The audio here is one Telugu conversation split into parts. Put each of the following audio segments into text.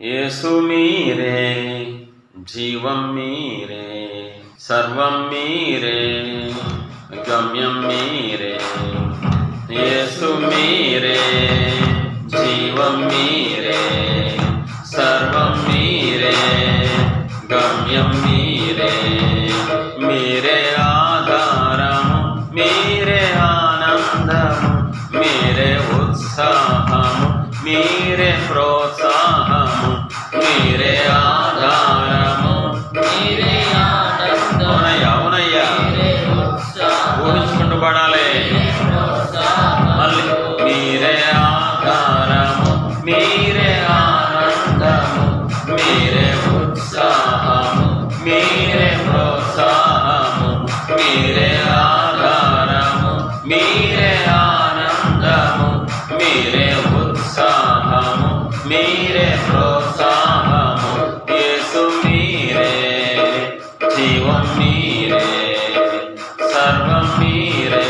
యేసు మీరే, జీవం మీరే, సర్వం మీరే, గమ్యం మీరే. యేసు మీరే, జీవం మీరే, సర్వం మీరే, గమ్యం మీరే. మీరే ఆధారము, మీరే ఆనందము, మీరే ఉత్సాహము, మీరే ప్రోత్సాహము. మీరే ఆధారము, మీరే ఆనందము. అవునయ్యా, ఊహించుకుంటూ పడాలి. మళ్ళీ మీరే ఆధారము, మీరే ఆనందము, మీరే ఉత్సాహము, మీరే ప్రోత్సాహము. మీరే ఆధారము, మీరే ఆనందము, మీరే ఉత్సాహము, మీరే ప్రోత్సాహము. యేసు మీరే, జీవం మీరే, సర్వం మీరే,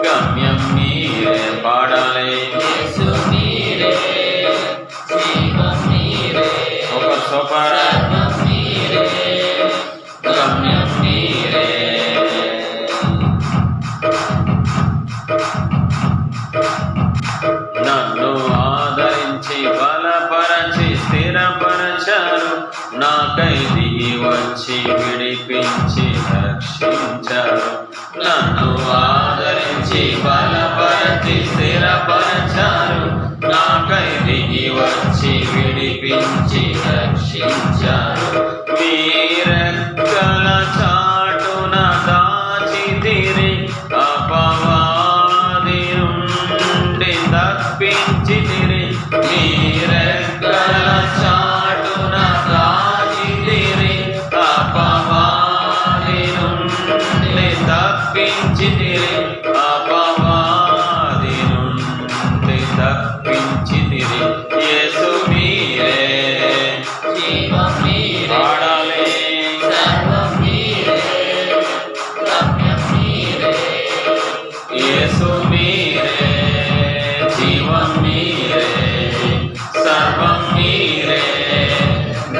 గమ్యం మీరే. పాడాలి. యేసు మీరే, జీవం మీరే, సూపర్ సూపర్. సర్వం మీరే, గమ్యం మీరే. నన్ను ఆదరించి బలపరచి స్థిరపరచారు, నాకై దిగి వచ్చి విడిపించి రక్షించారు. నన్ను ఆదరించి బలపరచి స్థిరపరచారు, నాకై దిగి వచ్చి విడిపించి రక్షించారు. మీరెక్కల చాటున దాచితిరి, అపవాది నుండి తప్పించితిరి. మీరెక్కల చాటున దాచితిరి, అపవాది నుండి తప్పించితిరి. అపవాది నుండి తప్పించితిరి. యేసు మీరే, జీవం మీరే, పాడాలి. సర్వం మీరే, గమ్యం మీరే. యేసు మీరే, జీవం మీరే, సర్వం మీరే,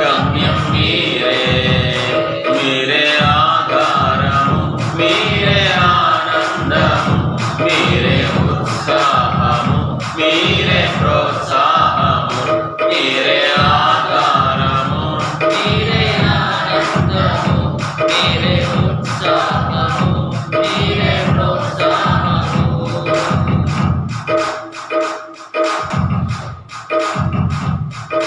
గమ్యం మీరే. మీరే ఆధారము, మీరే ఆనందము, మీరే ఉత్సాహము, మీరే ప్రోత్సాహము. మీరే ఆధారము, మీరే ఆనందము, మీరే ఉత్సాహము, మీరే ప్రోత్సాహము.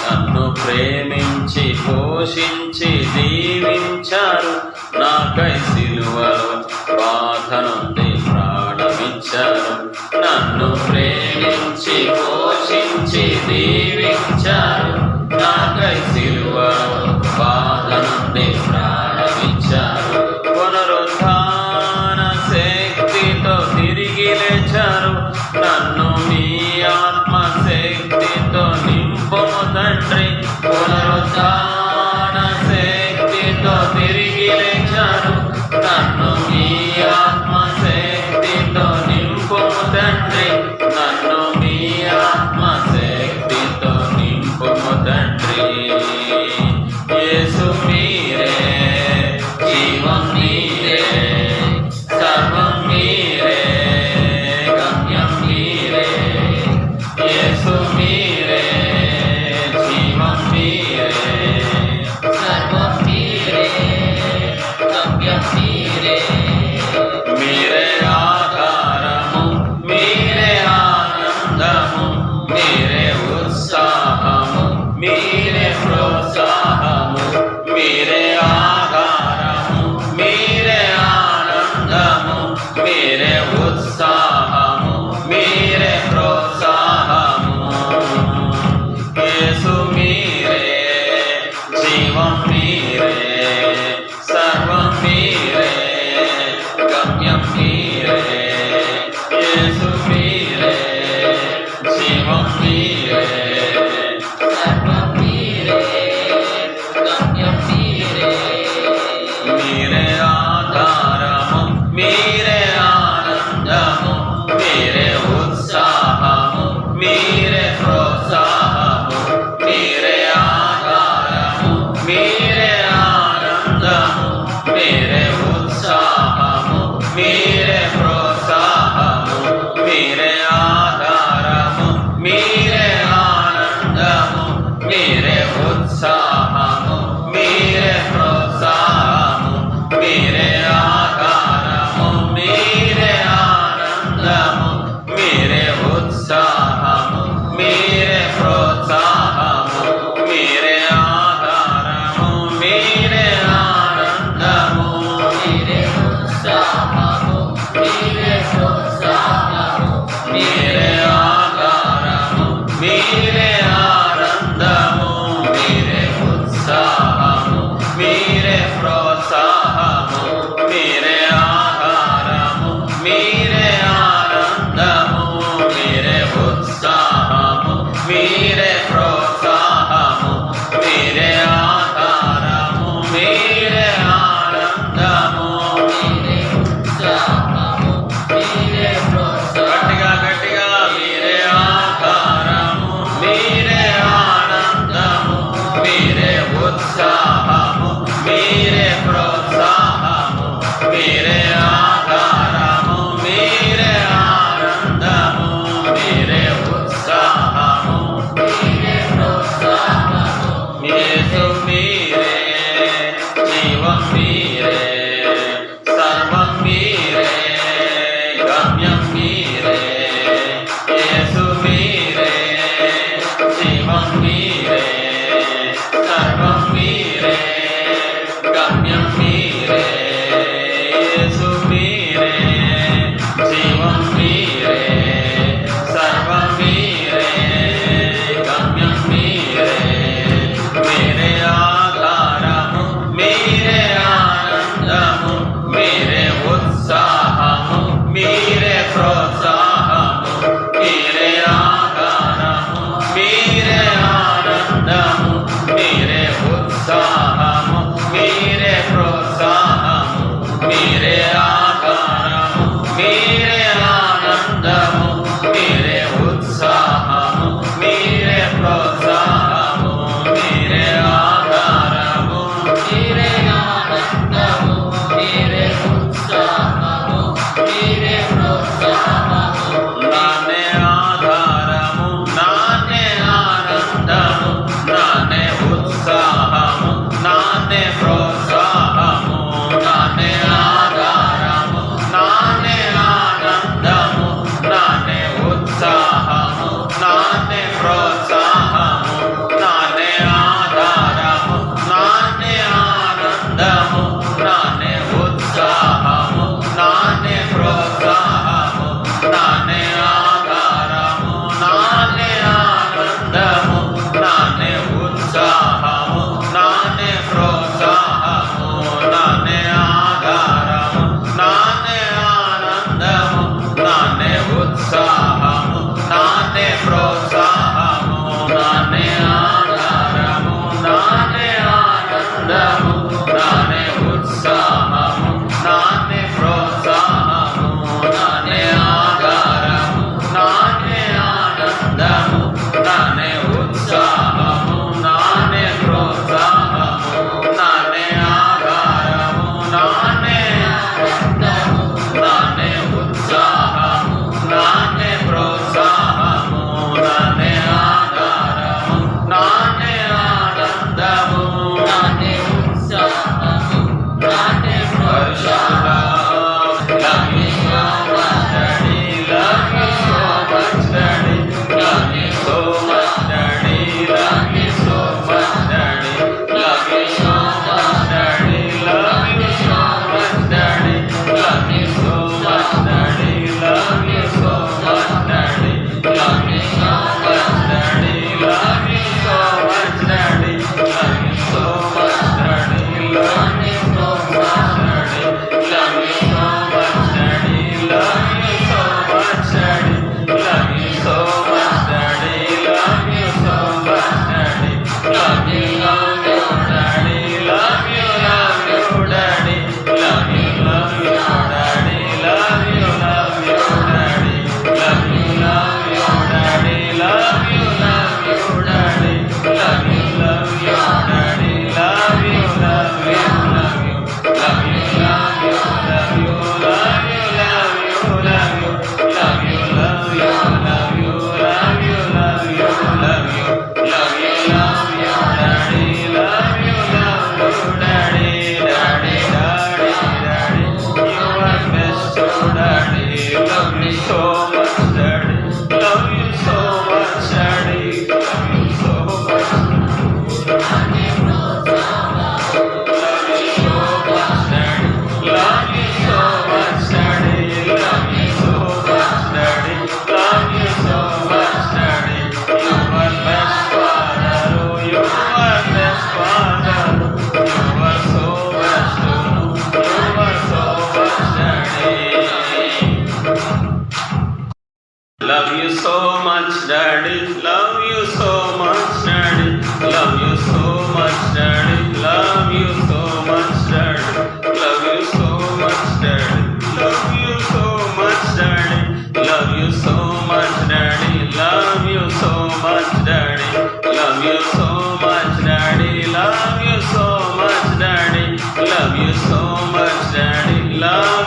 నన్ను ప్రేమించి పోషించి దీవించారు, నాకై సిలువలో బాధ నుండి ప్రాణమిచ్చారు. నన్ను ప్రేమించి పోషించి దీవించారు, నాకై సిలువలో బాధ నుండి ప్రాణమిచ్చారు. పునరుద్ధాన శక్తితో తిరిగి లేచారు, నన్ను మీ ఆత్మ శక్తితో నింపుము తండ్రి. పునరుద్ధాన శక్తితో తిరిగి లేచారు, నన్ను మీ ఆత్మ శక్తితో నింపుము తండ్రి. నన్ను మీ ఆత్మ శక్తితో నింపుము తండ్రి. యేసు మీరే, జీవం మీరే, సర్వం మీరే, గమ్యం మీరే. యేసు మీరే, జీవం మీరే, సర్వం మీరే, గమ్యం మీరే. మీరే ఆధారము, మీరే ఆనందము, మీరే ఉత్సాహము, మీరే ప్రోత్సాహము. మీరే ఆధారము, మీరే ఆనందము, మీరే ఉత్సాహము, మీరే ప్రోత్సాహము. యేసు మీరే, జీవం మీరే, సర్వం మీరే,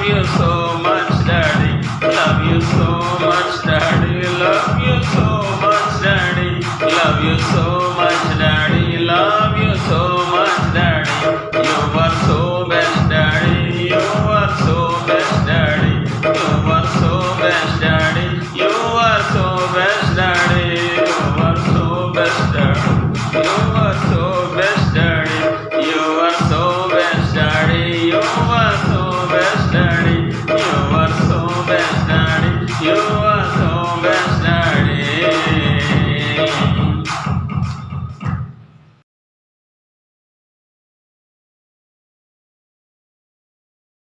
you so